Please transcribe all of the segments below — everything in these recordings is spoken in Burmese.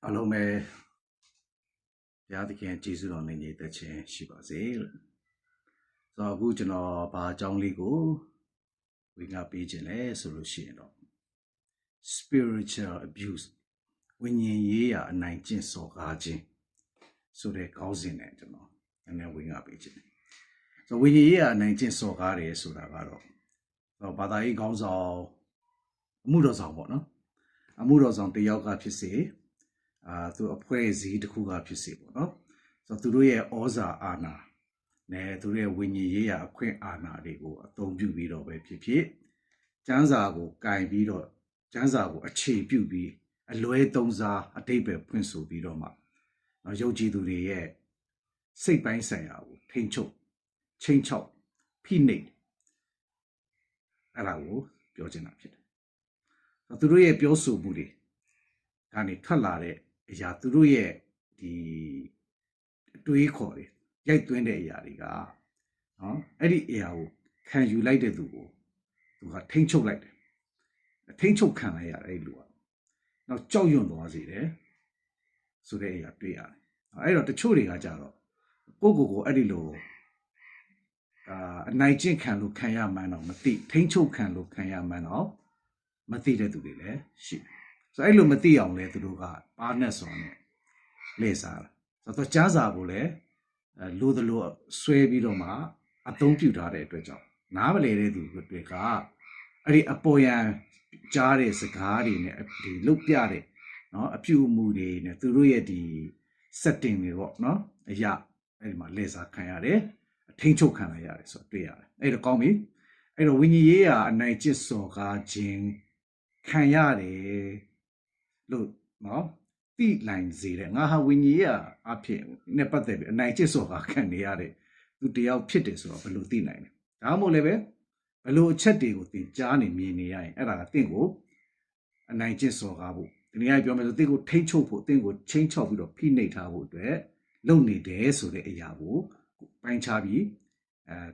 အလုံးပဲဘုရားသခင်ကျေးဇူးတော်နဲ့ညီသက်ခြင်းရှိပါစေလို့ဆိုတော့အခုကျွန်တော်ဘာအကြောင်းလေးကိုဝေငှပေးခြင်းလဲဆိုလို့ရှိရင်တော့ spiritual abuse ဝိညာဉ်ရေးရာအနိုင်ကျင့်စော်ကားခြင်းဆိုတဲ့ခေါင်းစဉ်နဲ့ကျွန်တော်နည်းနည်းဝေငှပေးခြင်းဆိုဝိညာဉ်ရေးရာအနိုင်ကျင့်စော်ကားတယ်ဆိုတာကတော့ဘာသာရေးခေါင်းဆောင်အမှုတော်ဆောင်ပေါ့နော်အမှုတော်ဆောင်တယောက်ကဖြစ်စေသူအဖွဲ့အစည်းတစ်ခုကဖြစ်စေပေါ့နော်ဆိုတော့သူတို့ရဲ့ဩဇာအာဏာနဲ့သူတို့ရဲ့ဝိညာဉ်ရေးရာအခွင့်အာဏာတွေကိုအသုံးပြုပြီးတော့ပဲဖြစ်ဖြစ်ကျမ်းစာကိုကင်ပြီးတော့ကျမ်းစာကိုအခြေပြုပြီးအလွဲသုံးစားအတိတ်ပဲဖွင့်ဆိုပြီးတော့မှယုံကြည်သူတွေရဲ့စိတ်ပိုင်းဆိုင်ရာကိုထိန်းချုပ်ချိန်ချောက်ဖိနှိပ်အဲ့ဒါကိုပြောချင်တာဖြစ်တယ်သူတို့ရဲ့ပြောဆိုမှုတွေကနေထွက်လာတဲ့အရာသူတို့ရဲ့ဒီအတွေးခေါ်တွေရိုက်သွင်းတဲ့အရာတွေကနော်အဲ့ဒီအရာကိုခံယူလိုက်တဲ့သူကိုသူကထိန်းချုပ်လိုက်တယ်ထိန်းချုပ်ခံလိုက်ရတဲ့လူကနောက်ကြောက်ရွံ့သွားစေတယ်ဆိုတဲ့အရာတွေ့ရတယ်အဲ့တော့တချို့တွေကကြတော့ကိုအဲ့ဒီလိုအနိုင်ကျင့်ခံလို့ခံရမှန်းတော့မသိထိန်းချုပ်ခံလို့ခံရမှန်းတော့မသိတဲ့သူတွေလည်းရှိတယ်ဆိုအဲ့လိုမသိအောင်လဲသူတို့ကပါးနဲ့စွန်နဲ့လေ့စားတာဆိုတော့ကြားစာကိုလည်းလိုသလိုဆွဲပြီးတော့မှအသုံးပြုထားတဲ့အတွက်ကြောင့်နားမလည်တဲ့သူတွေကအဲ့ဒီအပေါ်ယံကြားတဲ့စကားတွေနဲ့ဒီလုတ်ပြတဲ့နော်အပြုအမူတွေနဲ့သူတို့ရဲ့ဒီ setting တွေပေါ့နော်အရာအဲ့ဒီမှာလေ့စားခံရတယ်အထိန်ချုပ်ခံလိုက်ရတယ်ဆိုတော့တွေ့ရတယ်အဲ့တော့ကောင်းပြီအဲ့တော့ဝိညာဉ်ရေးရာအနိုင်ကျင့်စော်ကားခြင်းခံရတယ်လို့နော်တိနိုင်စေတဲ့ငါဟာဝိညာဉ်ရေးအဖြစ်နဲ့ပတ်သက်ပြီးအနိုင်ကျင့်စော်ကားခံနေရတဲ့သူတယောက်ဖြစ်တယ်ဆိုတော့ဘယ်လိုသိနိုင်လဲဒါမှမဟုတ်လည်းပဲဘယ်လိုအချက်တွေကိုသင်ကြားနေမြင်နေရရင်အဲ့ဒါကသင်ကိုအနိုင်ကျင့်စော်ကားဖို့ဒီနေ့ပြောမယ်ဆိုသင်ကိုထိန်းချုပ်ဖို့သင်ကိုချိန်ချောက်ပြီးတော့ဖိနှိပ်ထားဖို့အတွက်လုပ်နေတယ်ဆိုတဲ့အရာကိုပိုင်းခြားပြီး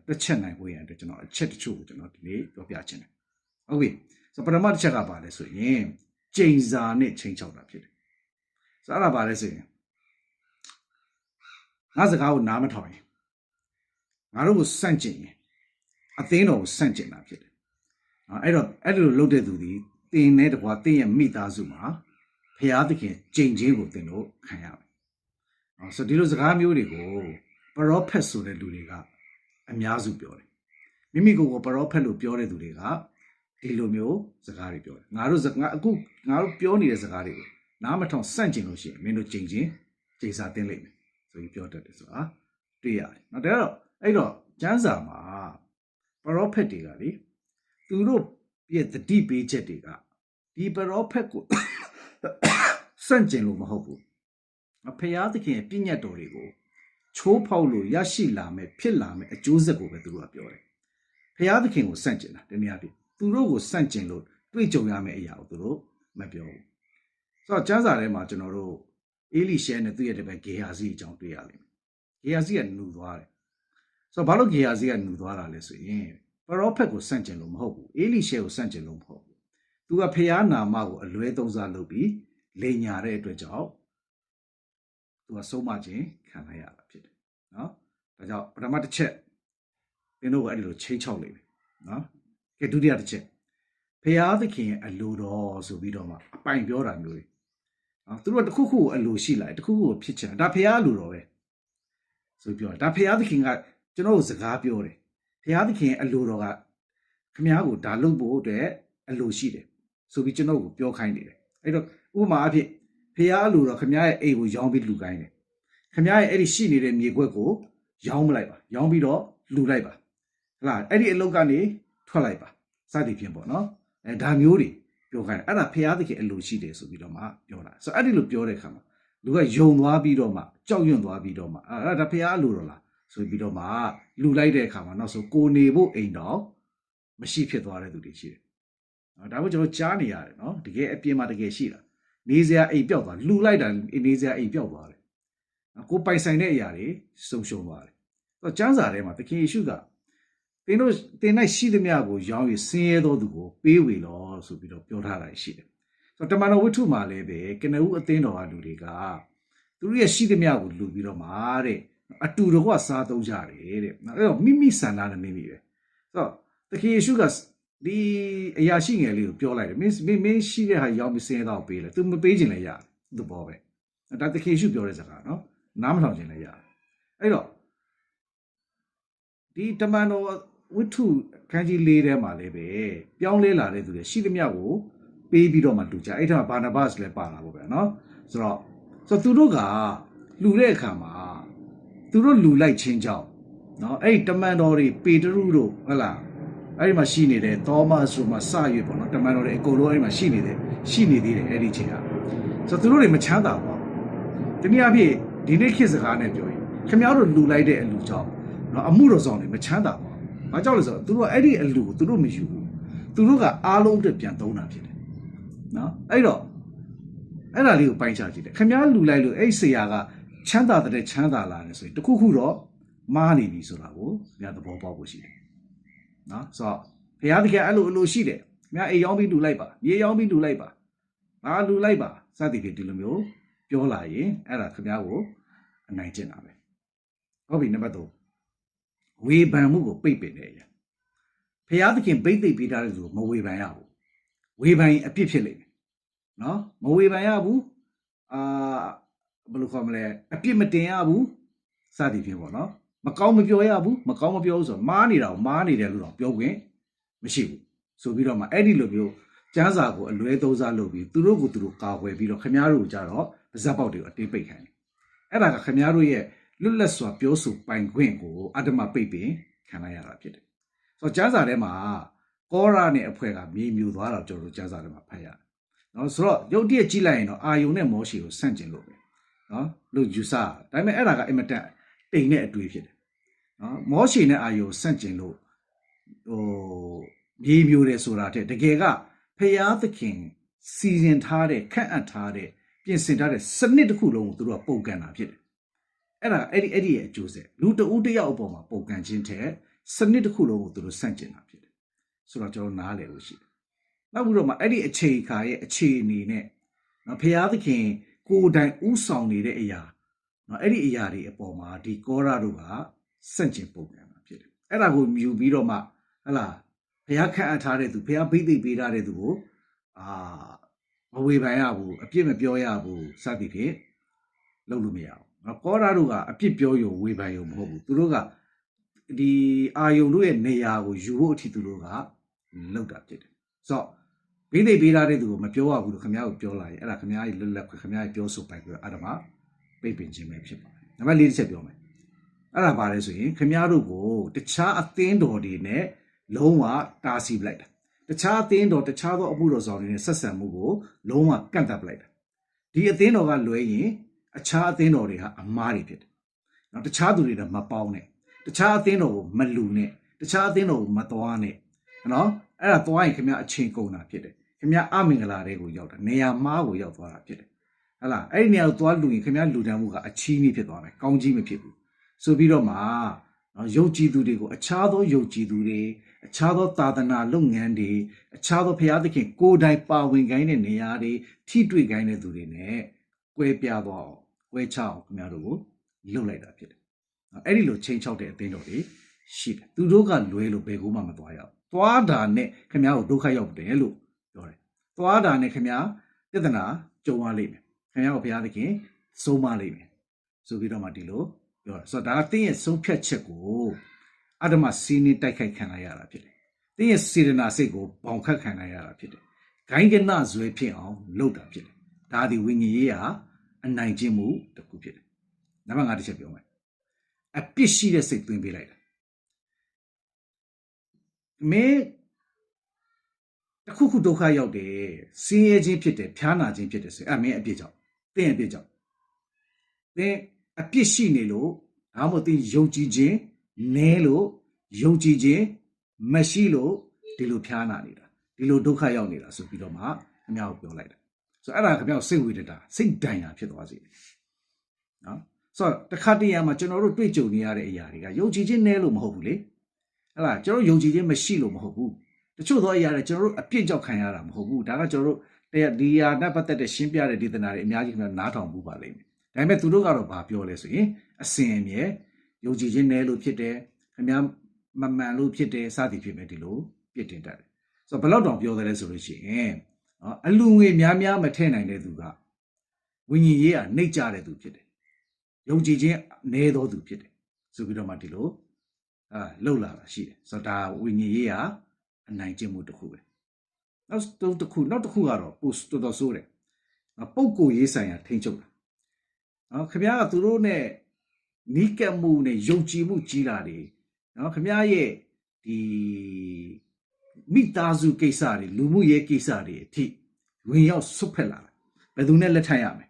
တွက်ချက်နိုင်ဖို့ရတဲ့ကျွန်တော်အချက်တချို့ကိုကျွန်တော်ဒီနေ့ပြောပြချင်တယ်ဟုတ်ပြီဆိုပထမတစ်ချက်ကပါလဲဆိုရင်ကျိန်စာနဲ့ချိန်ချောက်တာဖြစ်တယ်ဆိုအဲ့ဒါပါလဲဆိုရင်ငါစကားကိုနားမထောင်ရင်ငါတို့ကိုစန့်ကျင်ရင်အသင်းတော်ကိုစန့်ကျင်တာဖြစ်တယ်အဲ့တော့အဲ့လိုလုပ်တဲ့သူဒီတင်တဲ့တကွာတင်ရဲ့မိသားစုမှာဖျားသခင်ကျိန်ခြင်းကိုတင်လို့ခံရမယ်ဆိုဒီလိုစကားမျိုးတွေကိုပရောဖက်ဆိုတဲ့လူတွေကအများစုပြောတယ်မိမိကိုယ်ကိုပရောဖက်လို့ပြောတဲ့သူတွေကဒီလိုမျိုးစကားတွေပြောတယ်ငါတို့ပြောနေတဲ့စကားတွေကိုနားမထောင်စန့်ကျင်လို့ရှိရင်မင်းတို့ကျိန်စာတင်းလိမ့်မယ်ဆိုပြီးပြောတတ်တယ်ဆိုတာတွေ့ရတယ်နော်ဒါတော့အဲ့တော့ကျမ်းစာမှာပရောဖက်တွေကလေသူတို့ရဲ့တတိပေးချက်တွေကဒီပရောဖက်ကိုစန့်ကျင်လို့မဟုတ်ဘူးဖျားသခင်ရဲ့ပြည့်ညတ်တော်တွေကိုချိုးဖောက်လို့ရရှိလာမယ်ဖြစ်လာမယ်အကျိုးဆက်ကိုပဲသူတို့ကပြောတယ်ဖျားသခင်ကိုစန့်ကျင်တာတနည်းအားဖြင့်သူတို့ကိုစန့်ကျင်လို့တွေ့ကြုံရမယ့်အရာကိုသူတို့မပြောဘူးဆိုတော့ကျမ်းစာထဲမှာကျွန်တော်တို့အေလိရှဲနဲ့သူ့ရဲ့တပည့်ဂေဟာဇိအကြောင်းတွေ့ရလိမ့်မယ်ဂေဟာဇိကနှူသွားတယ်ဆိုတော့ဘာလို့ဂေဟာဇိကနှူသွားတာလဲဆိုရင်ပရောဖက်ကိုစန့်ကျင်လို့မဟုတ်ဘူးအေလိရှဲကိုစန့်ကျင်လို့မဟုတ်ဘူးသူကဖျားနာမကိုအလွဲသုံးစားလုပ်ပြီးလိန်ညာတဲ့အတွက်ကြောင့်သူကဆုံးမခြင်းခံရတာဖြစ်တယ်နော်ဒါကြောင့်ပထမတစ်ချက်သင်တို့ကအဲ့ဒီလိုချိန်ချောက်လိမ့်မယ်နော်ကဲဒုတိယတစ်ချက်ဖျားသခင်အလိုတော်ဆိုပြီးတော့မှအပိုင်ပြောတာမျိုးတွေနော်သူတို့ကတစ်ခုခုကိုအလိုရှိလိုက်တစ်ခုခုကိုဖြစ်ချင်တာဒါဖျားအလိုတော်ပဲဆိုပြောတာဒါဖျားသခင်ကကျွန်တော်တို့စကားပြောတယ်ဖျားသခင်အလိုတော်ကခမည်းကိုဒါလုပ်ဖို့အတွက်အလိုရှိတယ်ဆိုပြီးကျွန်တော်ကိုပြောခိုင်းနေတယ်အဲ့တော့ဥပမာအဖြစ်ဖျားအလိုတော်ခမည်းရဲ့အိမ်ကိုရောင်းပြီးလူခိုင်းတယ်ခမည်းရဲ့အဲ့ဒီရှိနေတဲ့မြေခွက်ကိုရောင်းမလိုက်ပါရောင်းပြီးတော့လူလိုက်ပါဟလားအဲ့ဒီအလုပ်ကနေထွက်လိုက်ပါစသည်ဖြင့်ပေါ့နော်ဒါမျိုးတွေပြောခိုင်းအဲ့ဒါဖျားသခင်အလိုရှိတယ်ဆိုပြီးတော့မှပြောတာဆိုအဲ့ဒီလိုပြောတဲ့အခါမှာလူကယုံသွားပြီးတော့မှကြောက်ရွံ့သွားပြီးတော့မှအဲ့ဒါဖျားအလိုတော်လားဆိုပြီးတော့မှလူလိုက်တဲ့အခါမှာနောက်ဆိုကိုနေဖို့အိမ်တော်မရှိဖြစ်သွားတဲ့သူတွေရှိတယ်ဒါမှကျွန်တော်ကြားနေရတယ်နော်တကယ်အပြင်မှာတကယ်ရှိတာနေစရာအိမ်ပြောက်သွားလူလိုက်တာနေစရာအိမ်ပြောက်သွားတယ်ကိုပိုင်ဆိုင်တဲ့အရာတွေဆုံးရှုံးသွားတယ်ဆိုတော့ကျမ်းစာထဲမှာသခင်ယေရှုကသင်၌ရှိသမျှကိုရောင်း၍ဆင်းရဲသောသူကိုပေးဝေလောဆိုပြီးတော့ပြောထားတာရှိတယ် ဆိုတော့တမန်တော်ဝိထုမှာလည်းပဲကနဦးအသင်းတော်ကလူတွေကသူတို့ရဲ့ရှိသမျှကိုလူပြီးတော့မှာတဲ့အတူတကွစားသုံးကြတယ်တဲ့အဲ့တော့မိဆန္ဒနဲ့မိပဲဆိုတော့သခင်ယေရှုကဒီအရာရှိငယ်လေးကိုပြောလိုက်တယ်မင်းရှိတဲ့ဟာရောင်းပြီးစင်းတော့ပေးလေသူမပေးခြင်းလည်းရတယ်သူပေါ်ပဲဒါသခင်ယေရှုပြောတဲ့စကားနော်နားမထောင်ခြင်းလည်းရတယ်အဲ့တော့ဒီတမန်တော်ဝိထုခန်းကြီး၄ထဲမှာလည်းပဲပြောင်းလဲလာတဲ့သူတွေရှိသမျှကိုပေးပြီးတော့မှလူကြအဲ့ထက်ဘာနာဘတ်လည်းပါလာပေါ့ဗျာနော်ဆိုတော့သူတို့ကလူတဲ့အခါမှာသူတို့လူလိုက်ချင်းကြောင့်နော်အဲ့တမန်တော်တွေပေတရုတို့ဟုတ်လားအဲ့ဒီမှာရှိနေတဲ့သောမတ်ဆိုမှစရွေပေါ့နော်တမန်တော်တွေအကုန်လုံးအဲ့ဒီမှာရှိနေသေးတယ်အဲ့ဒီချိန်ကဆိုတော့သူတို့တွေမချမ်းသာပါဘူးတနည်းအားဖြင့်ဒီနေ့ခေတ်စကားနဲ့ပြောရင်ခင်ဗျားတို့လူလိုက်တဲ့အလူကြောင့်နော်အမှုတော်ဆောင်တွေမချမ်းသာပါဘူးဘာကြောင့်လဲဆိုတော့သူတို့အဲ့ဒီအလူကိုသူတို့မယူဘူးသူတို့ကအားလုံးအတွက်ပြန်သုံးတာဖြစ်တယ်နော်အဲ့တော့အဲ့ဒါလေးကိုပိုင်းခြားကြည့်တယ်ခင်ဗျားလူလိုက်လို့အဲ့ဆရာကချမ်းသာတဲ့ချမ်းသာလာတယ်ဆိုရင်တခုခုတော့မားနေပြီဆိုတာကိုညသဘောပေါက်ဖို့ရှိတယ်နော်ဆိုတော့ဘုရားသခင်အဲ့လိုရှိတယ်ခင်ဗျားအိမ်ရောင်းပြီးလူလိုက်ပါမြေရောင်းပြီးလူလိုက်ပါဘာလူလိုက်ပါစသည်ဖြင့်ဒီလိုမျိုးပြောလာရင်အဲ့ဒါခင်ဗျားကိုအနိုင်ကျင့်တာပဲဟုတ်ပြီနံပါတ်3ဝေဖန်မှုကိုပိတ်ပင်တဲ့အရာဘုရားသခင်ဗိသိက်ပေးထားတဲ့သူကိုမဝေဖန်ရဘူးဝေဖန်ရင်အပြစ်ဖြစ်လိမ့်မယ်နော်မဝေဖန်ရဘူးဘယ်လိုခေါ်မလဲအပြစ်မတင်ရဘူးစသည်ဖြင့်ပေါ့နော်မကောင်းမပြောရဘူးမကောင်းမပြောဘူးဆိုတော့မားနေတာကိုမားနေတယ်လို့တော့ပြောခွင့်မရှိဘူးဆိုပြီးတော့မှအဲ့ဒီလိုမျိုးကျမ်းစာကိုအလွဲသုံးစားလုပ်ပြီးသူတို့ကိုသူတို့ကာကွယ်ပြီးတော့ခင်ဗျားတို့ကြတော့ပါဇက်ပေါက်တွေကိုအတင်းပိတ်ခိုင်းတယ်အဲ့ဒါကခင်ဗျားတို့ရဲ့လွတ်လပ်စွာပြောဆိုပိုင်ခွင့်ကိုအတ္တမပိတ်ပင်ခံရတာဖြစ်တယ်ဆိုတော့ကျမ်းစာထဲမှာကောရာနဲ့အဖွဲ့ကမြေမြူသွားတော့ကျွန်တော်တို့ကျမ်းစာထဲမှာဖတ်ရတယ်နော်ဆိုတော့ရုပ်တရက်ကြည့်လိုက်ရင်တော့အာယုံနဲ့မောရှေကိုဆန့်ကျင်လို့ပဲနော်လို့ယူဆဒါပေမဲ့အဲ့ဒါကအင်မတန်တိမ်တဲ့အတွေ့ဖြစ်တယ်နော်မောရှေနဲ့အာယုံဆန့်ကျင်လို့မြေမြူတယ်ဆိုတာတဲ့တကယ်ကဖျားသခင်စီစဉ်ထားတဲ့ခန့်အပ်ထားတဲ့ပြင်ဆင်ထားတဲ့စနစ်တစ်ခုလုံးကိုသူတို့ကပုံကန်တာဖြစ်တယ်အဲ့ဒါအဲ့ဒီရဲ့အကျိုးဆက်လူတဦးတယောက်အပေါ်မှာပုံကန်ခြင်းတဲ့စနစ်တစ်ခုလုံးကိုသူတို့ဆန့်ကျင်တာဖြစ်တယ်ဆိုတော့ကျွန်တော်နားလည်လို့ရှိတယ်နောက်ပြီးတော့မှအဲ့ဒီအခြေခါရဲ့အခြေအနေနဲ့နော်ဖျားသခင်ကိုယ်တိုင်ဥဆောင်နေတဲ့အရာနော်အဲ့ဒီအရာတွေအပေါ်မှာဒီကောရာတို့ကဆန့်ကျင်ပုံကန်တာဖြစ်တယ်အဲ့ဒါကိုမြူပြီးတော့မှဟလာဘုရားခန့်အပ်ထားတဲ့သူဘုရားဗိသိက်ပေးထားတဲ့သူကိုမဝေဖန်ရဘူးအပြစ်မပြောရဘူးစသည်ဖြင့်လုပ်လို့မရဘူးနော်ကောရာတို့ကအပြစ်ပြောရုံဝေဖန်ရုံမဟုတ်ဘူးသူတို့ကဒီအာယုံတို့ရဲ့နေရာကိုယူဖို့အထိသူတို့ကလုပ်တာဖြစ်တယ်ဆိုတော့ဗိသိက်ပေးထားတဲ့သူကိုမပြောရဘူးလို့ခင်ဗျားကိုပြောလာရင်အဲ့ဒါခင်ဗျားရဲ့လွတ်လပ်ခွင့်ခင်ဗျားရဲ့ပြောဆိုပိုင်ခွင့်အတ္တမပိတ်ပင်ခြင်းပဲဖြစ်ပါတယ်နံပါတ်4တစ်ချက်ပြောမယ်အဲ့ဒါပါလဲဆိုရင်ခင်ဗျားတို့ကိုတခြားအသင်းတော်တွေနဲ့လုံးဝတားဆီးပလိုက်တာတခြားအသင်းတော်တခြားသောအမှုတော်ဆောင်တွေနဲ့ဆက်ဆံမှုကိုလုံးဝကန့်သတ်ပလိုက်တာဒီအသင်းတော်ကလွဲရင်အခြားအသင်းတော်တွေဟာအမားတွေဖြစ်တယ်နော်တခြားသူတွေတော့မပေါင်းနဲ့တခြားအသင်းတော်ကိုမလူနဲ့တခြားအသင်းတော်ကိုမသွားနဲ့နော်အဲ့ဒါသွားရင်ခင်ဗျားအချိန်ကုန်တာဖြစ်တယ်ခင်ဗျားအမင်္ဂလာတွေကိုရောက်တာနေရာမှားကိုရောက်သွားတာဖြစ်တယ်ဟလားအဲ့ဒီနေရာကိုသွားလူရင်ခင်ဗျားလူတန်းမှုကအချီးနှီးဖြစ်သွားမယ်ကောင်းကြီးမဖြစ်ဘူးဆိုပြီးတော့မှနော်ယုံကြည်သူတွေကိုအခြားသောယုံကြည်သူတွေအခြားသောသာသနာလုပ်ငန်းတွေအခြားသောဘုရားသခင်ကိုယ်တိုင်ပါဝင်ခိုင်းတဲ့နေရာတွေထိတွေ့ခိုင်းတဲ့သူတွေနဲ့ကွဲပြားသွားအောင်ကွဲခြားအောင်ခင်ဗျားတို့ကိုလုပ်လိုက်တာဖြစ်တယ်အဲ့ဒီလိုချိန်ချောက်တဲ့အသင်းတော်တွေရှိတယ်သူတို့ကလွဲလို့ဘယ်ကိုမှမသွားရဘူးသွားတာနဲ့ခင်ဗျားကိုဒုက္ခရောက်တယ်လို့ပြောတယ်သွားတာနဲ့ခင်ဗျားပြဿနာကြုံရလိမ့်မယ်ခင်ဗျားကိုဘုရားသခင်ဆုံးမလိမ့်မယ်ဆိုပြီးတော့မှဒီလိုပြောတာဆိုတော့ဒါကတင်းရဲ့ဆုံးဖြတ်ချက်ကိုအတ္တမစီးနေတိုက်ခိုက်ခံရတာဖြစ်တယ်တင်းရဲ့စေတနာစိတ်ကိုဘောင်ခတ်ခံရတာဖြစ်တယ်ဂိုင်းကနဇွဲဖြစ်အောင်လုပ်တာဖြစ်တယ်ဒါဒီဝိညာဉ်ရေးဟာအနိုင်ကျင့်မှုတစ်ခုဖြစ်တယ်နံပါတ်5တစ်ချက်ပြောမယ်အပြစ်ရှိတဲ့စိတ်သွင်းပေးလိုက်တာမင်းတစ်ခုခုဒုက္ခရောက်တယ်ဆင်းရဲခြင်းဖြစ်တယ်ဖျားနာခြင်းဖြစ်တယ်ဆိုရင်မင်းအပြစ်ကြောင့်တင်းအပြစ်ကြောင့်တင်းအပြစ်ရှိနေလို့ဒါမှမဟုတ်တင်းယုံကြည်ခြင်းနဲလို့ယုံကြည်ခြင်းမရှိလို့ဒီလိုဖျားနာနေတာဒီလိုဒုက္ခရောက်နေတာဆိုပြီးတော့မှခင်ဗျားကိုပြောလိုက်တာဆိုအဲ့ဒါခင်ဗျားကိုစိတ်ဝေဒတာစိတ်ဒဏ်ရာဖြစ်သွားစေတယ်နော်ဆိုတော့တခါတရံမှာကျွန်တော်တို့တွေ့ကြုံနေရတဲ့အရာတွေကယုံကြည်ခြင်းနဲလို့မဟုတ်ဘူးလေဟဲ့လားကျွန်တော်ယုံကြည်ခြင်းမရှိလို့မဟုတ်ဘူးတချို့သောအရာတွေကျွန်တော်တို့အပြစ်ကြောက်ခံရတာမဟုတ်ဘူးဒါကကျွန်တော်တို့ တဲ့ဒီယာနဲ့ပတ်သက်တဲ့ရှင်းပြတဲ့ဒေသနာတွေအများကြီးခင်ဗျာနားထောင်မှုပါလိမ့်မယ်ဒါပေမဲ့သူတို့ကတော့ဘာပြောလဲဆိုရင်အစဉ်အမြဲယုံကြည်ခြင်းနဲ့လို့ဖြစ်တယ်ခင်ဗျာမမှန်လို့ဖြစ်တယ်စသည်ဖြစ်မယ်ဒီလိုပြစ်တင်တတ်တယ်ဆိုတော့ဘယ်လောက်တောင်ပြောတယ်လဲဆိုလို့ရှိရင်အလူငွေများများမထည့်နိုင်တဲ့သူကဝိညာဉ်ရေးကနှိပ်ကြတဲ့သူဖြစ်တယ်ယုံကြည်ခြင်းနည်းသောသူဖြစ်တယ်ဆိုပြီးတော့မှဒီလိုလှုပ်လာတာရှိတယ်ဆိုတော့ဒါဝိညာဉ်ရေးကအနိုင်ကျင့်မှုတစ်ခုပဲနောက်တစ်ခုကတော့ပို့တော်တော်ဆိုးတယ်ပုပ်ကိုရေးဆိုင်ရာထိန်းချုပ်တာခင်ဗျားကသူတို့နဲ့နီးကပ်မှုနဲ့ယုံကြည်မှုကြီးလာတယ်ခင်ဗျားရဲ့ဒီမိသားစုကိစ္စတွေလူမှုရေးကိစ္စတွေအထိဝင်ရောက်ဆွတ်ဖက်လာတာဘယ်သူနဲ့လက်ထပ်ရမယ်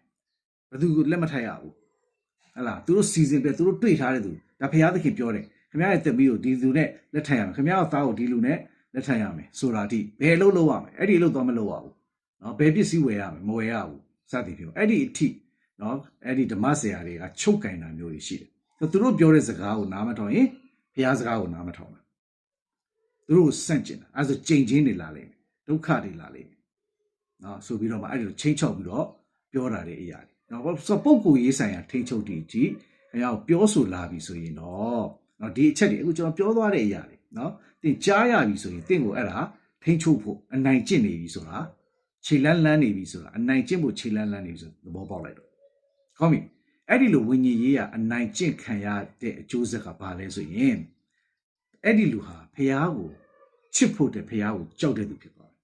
ဘယ်သူကိုလက်မထပ်ရဘူးဟလားသူတို့စီစဉ်ပဲသူတို့တွေ့ထားတဲ့သူဒါဖျားသခင်ပြောတယ်ခင်ဗျားရဲ့သမီးကိုဒီလူနဲ့လက်ထပ်ရမယ်ခင်ဗျားရဲ့သားကိုဒီလူနဲ့လက်ထပ်ရမယ်ဆိုတာအထိဘယ်လုပ်ရမယ်အဲ့ဒီလုပ်တော့မလုပ်ရဘူးဘယ်ပစ္စည်းဝယ်ရမယ်မဝယ်ရဘူးစသည်ဖြင့်အဲ့ဒီအထိအဲ့ဒီဓမ္မဆရာတွေကချုပ်ကင်တာမျိုးတွေရှိတယ်သူတို့ပြောတဲ့စကားကိုနားမထောင်ရင်ဘုရားစကားကိုနားမထောင်ဘူးသူတို့ကိုစန့်ကျင်တာအဲဆိုကြိမ်ချင်းတွေလာလိမ့်မယ်ဒုက္ခတွေလာလိမ့်မယ်ဆိုပြီးတော့မှအဲ့ဒီလိုချင်းချောက်ပြီးတော့ပြောတာတဲ့အရာတွေဆိုပုဂ္ဂိုလ်ရေးဆိုင်ရာထိန်းချုပ်တည်ကြည့်ခင်ဗျားပြောဆိုလာပြီဆိုရင်တော့ဒီအချက်တွေအခုကျွန်တော်ပြောသွားတဲ့အရာတွေသင်ကြားရပြီဆိုရင်သင်ကိုအဲ့ဒါထိန်းချုပ်ဖို့အနိုင်ကျင့်နေပြီဆိုတာခြေလန်းလန်းနေပြီဆိုတာအနိုင်ကျင့်ဖို့ခြေလန်းလန်းနေပြီဆိုသဘောပေါက်လိုက်တော့ကောင်းပြီအဲ့ဒီလိုဝိညာဉ်ရေးကအနိုင်ကျင့်ခံရတဲ့အကျိုးဆက်ကဘာလဲဆိုရင်အဲ့ဒီလူဟာဖះကိုချစ်ဖို့တဲ့ဖះကိုကြောက်တဲ့သူဖြစ်သွားတယ်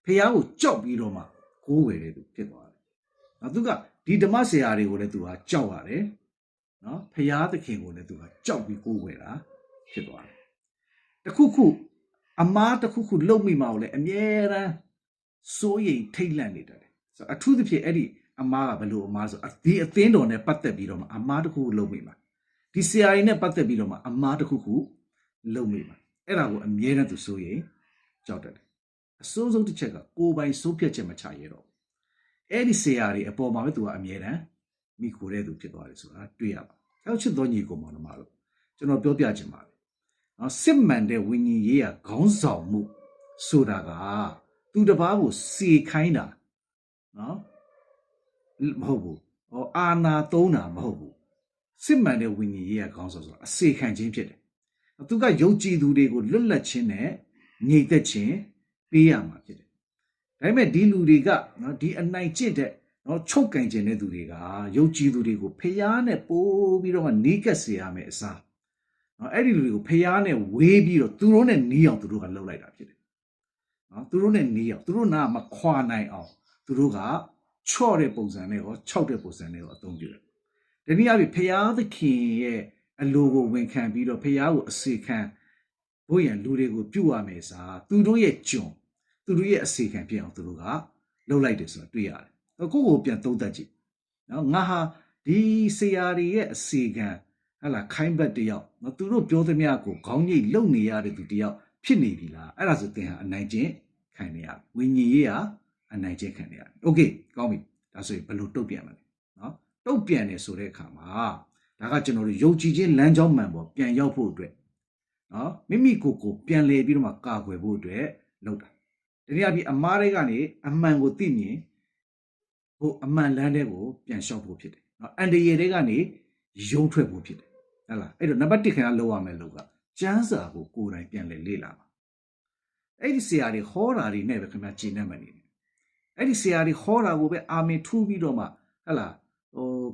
ဖះကိုကြောက်ပြီးတော့မှကိုးဝယ်တဲ့သူဖြစ်သွားတယ်သူကဒီဓမ္မဆရာတွေကိုလည်းသူကကြောက်ရတယ်ဖះသခင်ကိုလည်းသူကကြောက်ပြီးကိုးဝယ်တာဖြစ်သွားတယ်တခုခုအမားတခုခုလုံမိမှာကိုလည်းအမြဲတမ်းစိုးရိမ်ထိတ်လန့်နေတယ်ဆိုအထူးသဖြင့်အဲ့ဒီအမားကဘယ်လိုအမားဆိုဒီအသင်းတော်နဲ့ပတ်သက်ပြီးတော့မှအမားတခုခုလုံမိမှာဒီဆရာကြီးနဲ့ပတ်သက်ပြီးတော့မှအမားတခုခုလုံမိမှာအဲ့ဒါကိုအမြဲတမ်းသူစိုးရိမ်ကြောက်တယ်အစိုးဆုံးတစ်ချက်ကကိုယ်ပိုင်စိုးဖြတ်ချက်မချရတော့အဲ့ဒီဆရာတွေအပေါ်မှာပဲသူကအမြဲတမ်းမိခိုတဲ့သူဖြစ်သွားတယ်ဆိုတာတွေ့ရပါအဲ့ချစ်တော်ညီကိုမောင်နှမတို့ကျွန်တော်ပြောပြချင်ပါတယ်စစ်မှန်တဲ့ဝိညာဉ်ရေးရခေါင်းဆောင်မှုဆိုတာကသူတစ်ပါးကိုစေခိုင်းတာမဟုတ်ဘူးအာနာသုံးတာမဟုတ်ဘူးစစ်မှန်တဲ့ဝိညာဉ်ရေးရခေါင်းဆောင်ဆိုတာအစေခံခြင်းဖြစ်တယ်သူကယုံကြည်သူတွေကိုလွတ်လပ်ခြင်းနဲ့ငြိမ်သက်ခြင်းပေးရမှာဖြစ်တယ်ဒါပေမဲ့ဒီလူတွေကဒီအနိုင်ကျင့်တဲ့ချုပ်ကင်ခြင်းတဲ့သူတွေကယုံကြည်သူတွေကိုဖျားနဲ့ပိုးပြီးတော့နီးကပ်စေရမယ်အစားအဲ့ဒီလူတွေကိုဖျားနဲ့ဝေးပြီးတော့သူတို့နဲ့နီးအောင်သူတို့ကလှုပ်လိုက်တာဖြစ်တယ်သူတို့နဲ့နီးအောင်သူတို့နာမခွာနိုင်အောင်သူတို့ကချော့တဲ့ပုံစံနဲ့ရောခြောက်တဲ့ပုံစံနဲ့ရောအသုံးပြုတယ်ဒီနည်းအားဖြင့်ဖျားသခင်ရဲ့အလိုကိုဝန်ခံပြီးတော့ဖျားကိုအစေခံဖို့ရန်လူတွေကိုပြုရမယ်စားသူတို့ရဲ့ကျွန်သူတို့ရဲ့အစေခံဖြစ်အောင်သူတို့ကလှုပ်လိုက်တယ်ဆိုတာတွေ့ရတယ်ကိုယ့်ကိုပြန်သုံးသပ်ကြည့်ငါဟာဒီဆရာတွေရဲ့အစေခံခိုင်းဘက်တယောက်သူတို့ပြောသမျှကိုခေါင်းညိတ်လုံနေရတဲ့သူတယောက်ဖြစ်နေပြီလားအဲ့ဒါဆိုသင်ဟာအနိုင်ကျင့်ခံနေရဝိညာဉ်ရေးဟာအနိုင်ကျင့်ခံနေရโอเคကောင်းပြီဒါဆိုရင်ဘယ်လိုတုတ်ပြန်မလဲတုတ်ပြန်တယ်ဆိုတဲ့အခါမှာဒါကကျွန်တော်တို့ယုံကြည်ခြင်းလမ်းကြောင်းမှန်ပေါ်ပြန်ရောက်ဖို့အတွက်မိမိကိုယ်ကိုပြန်လဲပြီးတော့မှကာကွယ်ဖို့အတွက်လုပ်တာဒီနေ့အပြင်အမားတွေကနေအမှန်ကိုသိမြင်ဟိုအမှန်လမ်းတွေကိုပြန်လျှောက်ဖို့ဖြစ်တယ်အန်တရယ်တွေကနေယုံထွက်ဖို့ဖြစ်တယ်ဟုတ်လားအဲ့တော့နံပါတ်1ခင်ဗျားလောက်ရမယ်လို့ကကျမ်းစာကိုကိုယ်တိုင်ပြန်လဲလေ့လာပါအဲ့ဒီဆရာတွေဟောတာတွေနဲ့ပဲခင်ဗျားကျင့်နေမှနေတယ်အဲ့ဒီဆရာတွေဟောတာကိုပဲအာမင်ထူးပြီးတော့မှဟုတ်လား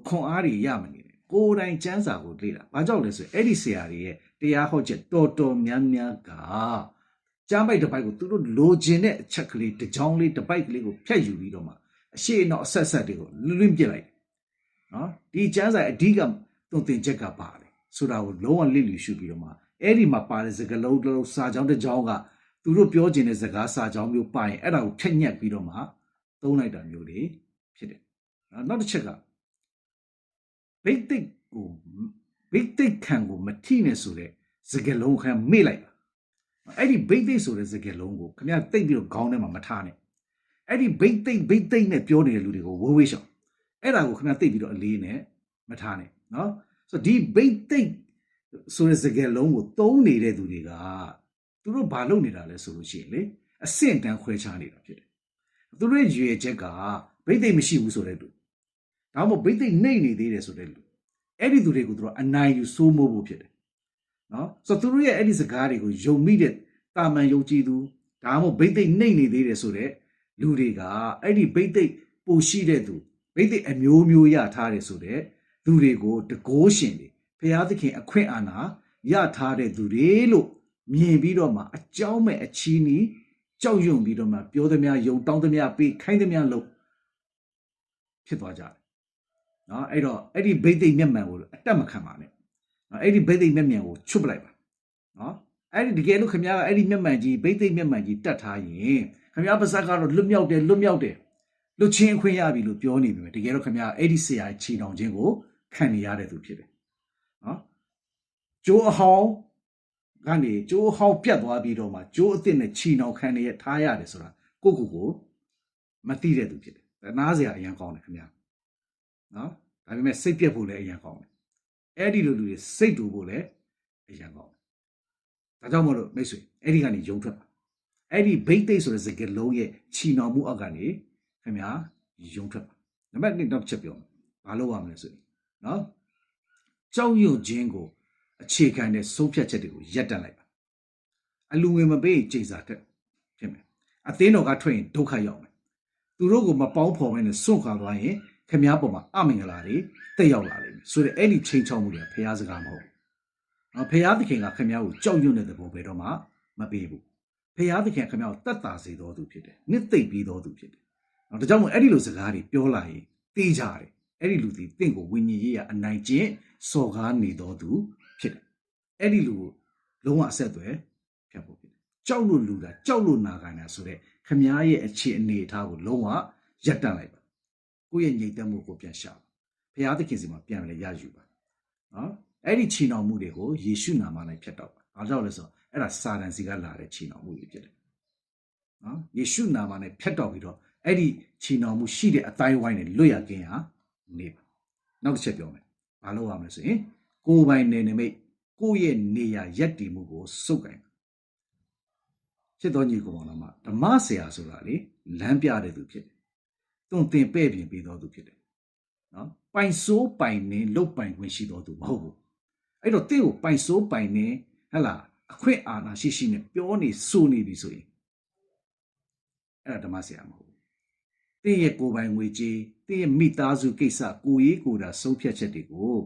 ခွန်အားတွေရမှနေတယ်ကိုယ်တိုင်ကျမ်းစာကိုလေ့လာဘာကြောင့်လဲဆိုရင်အဲ့ဒီဆရာတွေရဲ့တရားဟောချက်တော်တော်များများကကျမ်းပိုက်တစ်ပိုက်ကိုသူတို့လိုချင်တဲ့အချက်ကလေးတစ်ကြောင်းလေးတစ်ပိုက်ကလေးကိုဖြတ်ယူပြီးတော့မှအရှိအနောက်အဆက်ဆက်တွေကိုလွင့်ပြစ်လိုက်ဒီကျမ်းစာအဓိကသွန်သင်ချက်ကပါတယ်ဆိုတာကိုလုံးဝလစ်လျူရှုပြီးတော့မှအဲ့ဒီမှာပါတဲ့စကားလုံးတစ်လုံးစာကြောင်းတစ်ကြောင်းကသူတို့ပြောချင်တဲ့စကားစာကြောင်းမျိုးပါရင်အဲ့ဒါကိုဖြတ်ညက်ပြီးတော့မှသုံးလိုက်တာမျိုးတွေဖြစ်တယ်နောက်တစ်ချက်ကဘိတ်သိက်ခံကိုမထိနဲ့ဆိုတဲ့စကားလုံးခံမေ့လိုက်ပါအဲ့ဒီဘိတ်သိက်ဆိုတဲ့စကားလုံးကိုခင်ဗျားသိပ်ပြီးတော့ခေါင်းထဲမှာမထားနဲ့အဲ့ဒီဘိတ်သိက်နဲ့ပြောနေတဲ့လူတွေကိုဝေးဝေးရှောင်အဲ့ဒါကိုခင်ဗျားသိပ်ပြီးတော့အလေးနဲ့မထားနဲ့ဆိုဒီဘိတ်သိက်ဆိုတဲ့စကားလုံးကိုသုံးနေတဲ့သူတွေကသူတို့ဘာလုပ်နေတာလဲဆိုလို့ရှိရင်လေအဆင့်တန်းခွဲခြားနေတာဖြစ်တယ် သူတို့ရွေချက်ကဘိသိက်မရှိဘူးဆိုတဲ့လူဒါမှမဟုတ်ဘိသိက်နှိမ့်နေသေးတယ်ဆိုတဲ့လူအဲ့ဒီသူတွေကိုသူတို့အနိုင်ယူစိုးမိုးဖို့ဖြစ်တယ်နော်ဆိုတော့သူတို့ရဲ့အဲ့ဒီစကားတွေကိုယုံမိတဲ့တာမန်ယုံကြည်သူဒါမှမဟုတ်ဘိသိက်နှိမ့်နေသေးတယ်ဆိုတဲ့လူတွေကအဲ့ဒီဘိသိက်ပိုရှိတဲ့သူဘိသိက်အမျိုးမျိုးရထားတယ်ဆိုတဲ့သူတွေကိုတကိုးရှင်တွေဘုရားသခင်အခွင့်အာဏာရထားတဲ့သူတွေလို့မြင်ပြီးတော့မှအကြောင်းမဲ့အချီးနီးကြောက်ရွံ့ပြီးတော့မှပြောသမျှယုံတောင်းသမျှပေးခိုင်းသမျှလို့ဖြစ်သွားကြတယ်နော်အဲ့တော့အဲ့ဒီဘိသိက်မျက်မှန်ကိုအတက်မခံပါနဲ့နော်အဲ့ဒီဘိသိက်မျက်မှန်ကိုချွတ်ပလိုက်ပါနော်အဲ့ဒီတကယ်လို့ခင်ဗျားကအဲ့ဒီမျက်မှန်ကြီးဘိသိက်မျက်မှန်ကြီးတတ်ထားရင်ခင်ဗျားပါဇက်ကတော့လွတ်မြောက်တယ်လွတ်ချင်းအခွင့်ရပြီလို့ပြောနေပြီပဲတကယ်တော့ခင်ဗျားအဲ့ဒီဆရာချီတောင်ခြင်းကိုခံနေရတဲ့သူဖြစ်တယ်နော်ကျိုးအဟောင်းကနေကျိုးအဟောင်းပြတ်သွားပြီးတော့မှကျိုးအစ်စ်နဲ့ချီတောင်ခံနေရထားရတယ်ဆိုတာကိုမသိတဲ့သူဖြစ်တယ်နားစရာအရင်ကောင်းတယ်ခင်ဗျာနော်ဒါပေမဲ့စိတ်ပြက်ဖို့လည်းအရင်ကောင်းတယ်အဲ့ဒီလိုလူတွေစိတ်တူဖို့လည်းအရင်ကောင်းတယ်ဒါကြောင့်မို့လို့မိတ်ဆွေအဲ့ဒီကနေယုံထွက်ပါအဲ့ဒီဘိတ်သိက်ဆိုတဲ့စကားလုံးရဲ့ချီနှောင်မှုအောက်ကနေခင်ဗျာယုံထွက်ပါနံပါတ်1တော့ချက်ပြောမယ်ဘာလို့ရမလဲဆိုရင်နော်ကြောက်ရွံ့ခြင်းကိုအခြေခံတဲ့ဆုံးဖြတ်ချက်တွေကိုရပ်တန့်လိုက်ပါအလူငွေမပေးရင်ချိန်စာတက်ဖြစ်မယ်အသင်းတော်ကထွက်ရင်ဒုက္ခရောက်မယ်သူတို့ကိုမပေါင်းဖော်မဲနဲ့စွန့်ခွာသွားရင်ခင်ဗျားပေါ်မှာအမင်္ဂလာတွေတက်ရောက်လာလိမ့်မယ်ဆိုတော့အဲ့ဒီချိန်ချောက်မှုတွေဖရားစကားမဟုတ်ဘူးနော်ဖရားသခင်ကခင်ဗျားကိုကြောက်ရွံ့တဲ့သဘောပဲတော့မှမပေးဘူးဖရားသခင်ခင်ဗျားကိုတတ်တာစေတော်သူဖြစ်တယ်နှစ်သိမ့်ပြီးတော်သူဖြစ်တယ်နော်ဒါကြောင့်မို့အဲ့ဒီလိုစကားတွေပြောလာရင်သိကြတယ်အဲ့ဒီလူဒီတင့်ကိုဝိညာဉ်ရေးရအနိုင်ကျင့်စော်ကားနေတော်သူဖြစ်တယ်အဲ့ဒီလူကိုလုံးဝအဆက်အသွယ်ဖြတ်ဖို့ဖြစ်တယ်ကြောက်လို့လူတာကြောက်လို့နာခံတာဆိုတဲ့ခမားရဲ့အခြေအနေအထားကိုလုံးဝရပ်တန့်လိုက်ပါကိုယ့်ရဲ့ညိတ်သက်မှုကိုပြန်ရှာပါဘုရားသခင်စီမှာပြန်လဲရယူပါနော်အဲ့ဒီချီနှောင်မှုတွေကိုယေရှုနာမနဲ့ဖျက်တော့ပါဘာကြောင့်လဲဆိုတော့အဲ့ဒါစာတန်စီကလာတဲ့ချီနှောင်မှုတွေဖြစ်တယ်နော်ယေရှုနာမနဲ့ဖျက်တော့ပြီးတော့အဲ့ဒီချီနှောင်မှုရှိတဲ့အတိုင်းဝိုင်းနဲ့လွတ်ရကင်းဟာနေပါနောက်တစ်ချက်ပြောမယ်ဘာလို့ရမလဲဆိုရင်ကိုယ်ပိုင်နေမိတ်ကိုယ့်ရဲ့နေရာရက်တည်မှုကိုစုပ်ကိုင်ချစ်တော်ညီကောင်တော်မှာဓမ္မဆရာဆိုတာလေလမ်းပြတဲ့သူဖြစ်တယ်။တွင်တင်ပဲ့ပြင်ပေးတော်သူဖြစ်တယ်။နော်ပိုင်စိုးပိုင်နေလုတ်ပိုင်ခွင့်ရှိတော်သူမဟုတ်ဘူး။အဲ့တော့တင့်ကိုပိုင်စိုးပိုင်နေဟဟလားအခွင့်အာဏာရှိနဲ့ပြောနေဆိုနေပြီဆိုရင်အဲ့ဒါဓမ္မဆရာမဟုတ်ဘူး။တင့်ရဲ့ကိုယ်ပိုင်ငွေကြေးတင့်ရဲ့မိသားစုကိစ္စကိုရေးကိုတာဆုံးဖြတ်ချက်တွေကို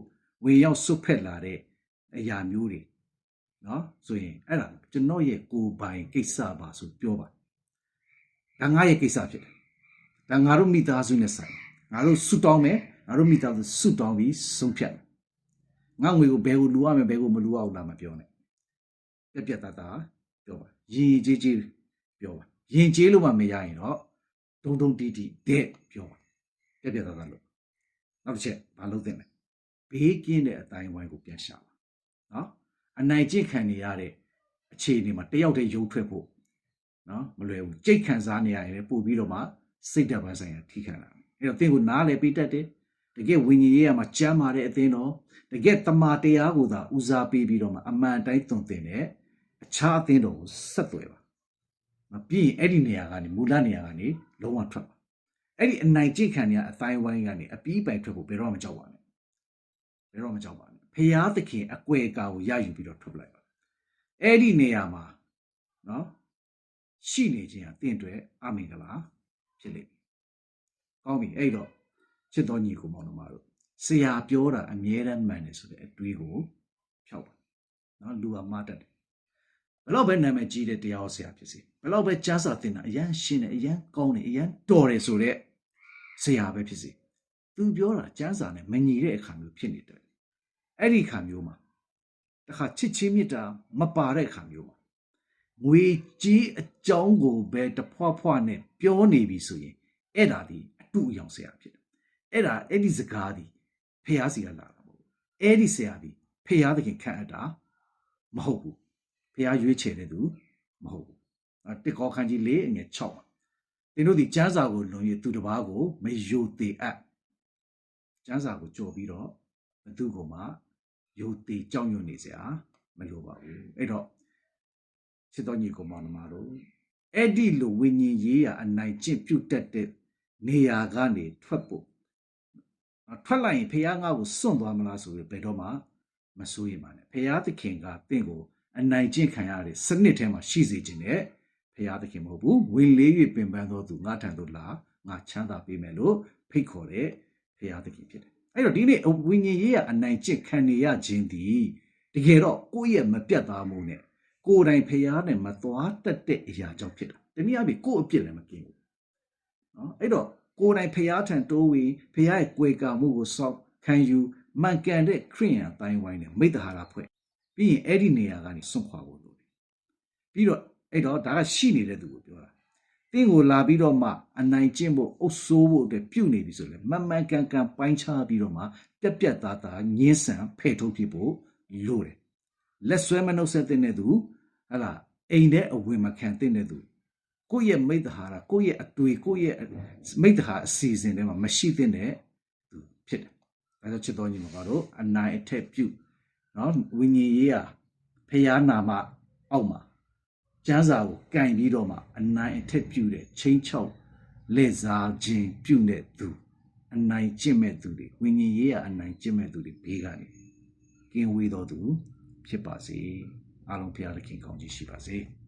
ဝင်ရောက်ဆွတ်ဖက်လာတဲ့အရာမျိုးတွေနော်ဆိုရင်အဲ့ဒါကျွန်တော်ရဲ့ကိုယ်ပိုင်ကိစ္စပါဆိုပြောပါဒါငါရဲ့ကိစ္စဖြစ်တယ်ဒါငါတို့မိသားစုနဲ့ဆိုင်ငါတို့ဆူတောင်းမယ်ငါတို့မိသားစုဆူတောင်းပြီးဆုံးဖြတ်မယ်ငါငွေကိုဘယ်ကိုလူရမယ်ဘယ်ကိုမလူရဘူးလားမပြောနဲ့ပြက်သားပြောပါရင်ကြေးပြောပါရင်ကြေးလို့မှမရရင်တော့တုံတီတဲ့ပြောပါပြက်သားလို့နောက်တစ်ချက်ဘာလုပ်သင့်လဲဘေးကင်းတဲ့အတိုင်းဝိုင်းကိုပြန်ရှာပါနော်အနိုင်ကျင့်ခံနေရတဲ့အခြေအနေမှာတယောက်တည်းရုံထွက်ဖို့နော်မလွယ်ဘူးကြိတ်ခံစားနေရရင်ပို့ပြီးတော့မှစိတ်ဓာတ်ပိုင်းဆိုင်ရာထိခံလာအဲ့တော့သင်ကိုနားလဲပေးတတ်တယ်တကယ်ဝိညာဉ်ရေးရမှာကြမ်းမာတဲ့အသင်းတော်တကယ်တမာတရားကိုသာဦးစားပေးပြီးတော့မှအမှန်တိုင်းသွန်သင်တဲ့အခြားအသင်းတော်ကိုဆက်သွယ်ပါမပြီးရင်အဲ့ဒီနေရာကနေမူလနေရာကနေလုံးဝထွက်ပါအဲ့ဒီအနိုင်ကျင့်ခံနေရအတိုင်းဝိုင်းကနေအပြီးပိုင်ထွက်ဖို့ဘယ်တော့မှကြောက်ပါနဲ့ဘယ်တော့မှကြောက်ပါနဲ့ဖရာသခင်အကွယ်ကာကိုရယူပြီးတော့ထွက်ပလိုက်ပါအဲ့ဒီနေရာမှာနော်ရှိနေခြင်းဟာတင့်အတွက်အမင်္ဂလာဖြစ်လိမ့်မယ်ကောင်းပြီအဲ့တော့ချစ်တော်ညီကိုမောင်နှမတို့ဆရာပြောတာအမြဲတမ်းမှန်တယ်ဆိုတဲ့အတွေးကိုဖျောက်ပါနော်လူကမှားတတ်တယ်ဘယ်တော့ပဲနာမည်ကြီးတဲ့တရားဆရာဖြစ်စေဘယ်တော့ပဲကျမ်းစာသင်တာအရန်ရှင်းတယ်အရန်ကောင်းတယ်အရန်တော်တယ်ဆိုတဲ့ဆရာပဲဖြစ်စေသူပြောတာကျမ်းစာနဲ့မညီတဲ့အခါမျိုးဖြစ်နေတယ်အဲ့ဒီခါမျိုးမှာတခါချစ်ချင်းမြတ်တာမပါတဲ့ခါမျိုးမှာငွေကြီးအကြောင်းကိုပဲတဖွာနဲ့ပြောနေပြီဆိုရင်အဲ့ဒါဒီအတူအယောင်ဆရာဖြစ်တယ်အဲ့ဒီစကားဒီဖះစီကလာတာမဟုတ်ဘူးအဲ့ဒီဆရာဒီဖះသခင်ခန့်အပ်တာမဟုတ်ဘူးဖះရွေးချယ်တဲ့သူမဟုတ်ဘူးတစ်ကောခန်းကြီး၄အငယ်6မှာသင်တို့ဒီကျမ်းစာကိုလွန်ရသူတစ်ပါးကိုမယိုသေးအပ်ကျမ်းစာကိုကြော်ပြီးတော့ဘသူကမှယိုသေးကြောက်ရွံ့နေစရာမလိုပါဘူးအဲ့တော့ချစ်တော်ညီကောင်မောင်နှမတို့ အဲ့ဒီလိုဝိညာဉ်ရေးရာအနိုင်ကျင့်ပြုတ်တက်တဲ့နေရာကနေထွက်ဖို့ထွက်လိုက်ရင်ဖះငါ့ကိုစွန့်သွားမလားဆိုပြီးဘယ်တော့မှမစိုးရိမ်ပါနဲ့ဖះသခင်ကတင့်ကိုအနိုင်ကျင့်ခံရတဲ့စနစ်ထဲမှာရှိစေခြင်းနဲ့ဖះသခင်မဟုတ်ဘူးဝင်လေး၍ပင်ပန်းသောသူငါထံသို့လာငါချမ်းသာပေးမယ်လို့ဖိတ်ခေါ်တဲ့ဖះသခင်ဖြစ်တယ်အဲ့တော့ဒီနေ့ဝိညာဉ်ရေးရာအနိုင်ကျင့်ခံနေရခြင်းဒီတကယ်တော့ကိုယ့်ရဲ့မပြတ်သားမှုနဲ့ကိုယ်တိုင်ဖះနဲ့မသွားတတ်တဲ့အရာကြောင့်ဖြစ်တာတနည်းအားဖြင့်ကိုယ့်အပြစ်လည်းမကင်းဘူးနော်အဲ့တော့ကိုယ်တိုင်ဖះထံတိုးဝင်ဖះရဲ့ကြွေကာမှုကိုစောင့်ခံယူမှန်ကန်တဲ့ခရိယန်အတိုင်းဝိုင်းနဲ့မိတ္တဟာရဖွဲ့ပြီးရင်အဲ့ဒီနေရာကနေစွန့်ခွာဖို့လိုတယ်ပြီးတော့အဲ့တော့ဒါကရှိနေတဲ့သူကိုပြောတာတင်းကိုလာပြီးတော့မှအနိုင်ကျင့်ဖို့အုပ်ဆိုးဖို့အတွက်ပြုတ်နေပြီဆိုလေမှန်မှန်ကန်ကန်ပိုင်းခြားပြီးတော့မှပြက်ပြက်သားသားညှင်းဆန်ဖဲ့ထုတ်ဖြစ်ဖို့လိုတယ်လက်ဆွဲမနှုတ်ဆက်တဲ့သူဟလာအိမ်ထဲအဝင်မခံတဲ့သူကိုယ့်ရဲ့မိတ္တဟာရကိုယ့်ရဲ့အတွေ့ကိုယ့်ရဲ့မိတ္တဟာအစီအစဉ်ထဲမှာမရှိတဲ့သူဖြစ်တယ်။ဒါကြောင့်ချစ်တော်ညီမတို့အနိုင်အထက်ပြုနော်ဝိညာဉ်ရေးရာဖျားနာမအောက်မှာကျမ်းစာကိုကင်ပြီးတော့မှအနိုင်အထက်ပြုတဲ့ချင်းချောက်လက်စားခြင်းပြုတဲ့သူအနိုင်ကျင့်မဲ့သူတွေဝိညာဉ်ရေးရာအနိုင်ကျင့်မဲ့သူတွေဘေးကနေကင်းဝေးတော်သူဖြစ်ပါစေအားလုံးဖျားသခင်ကောင်းချီးရှိပါစေ။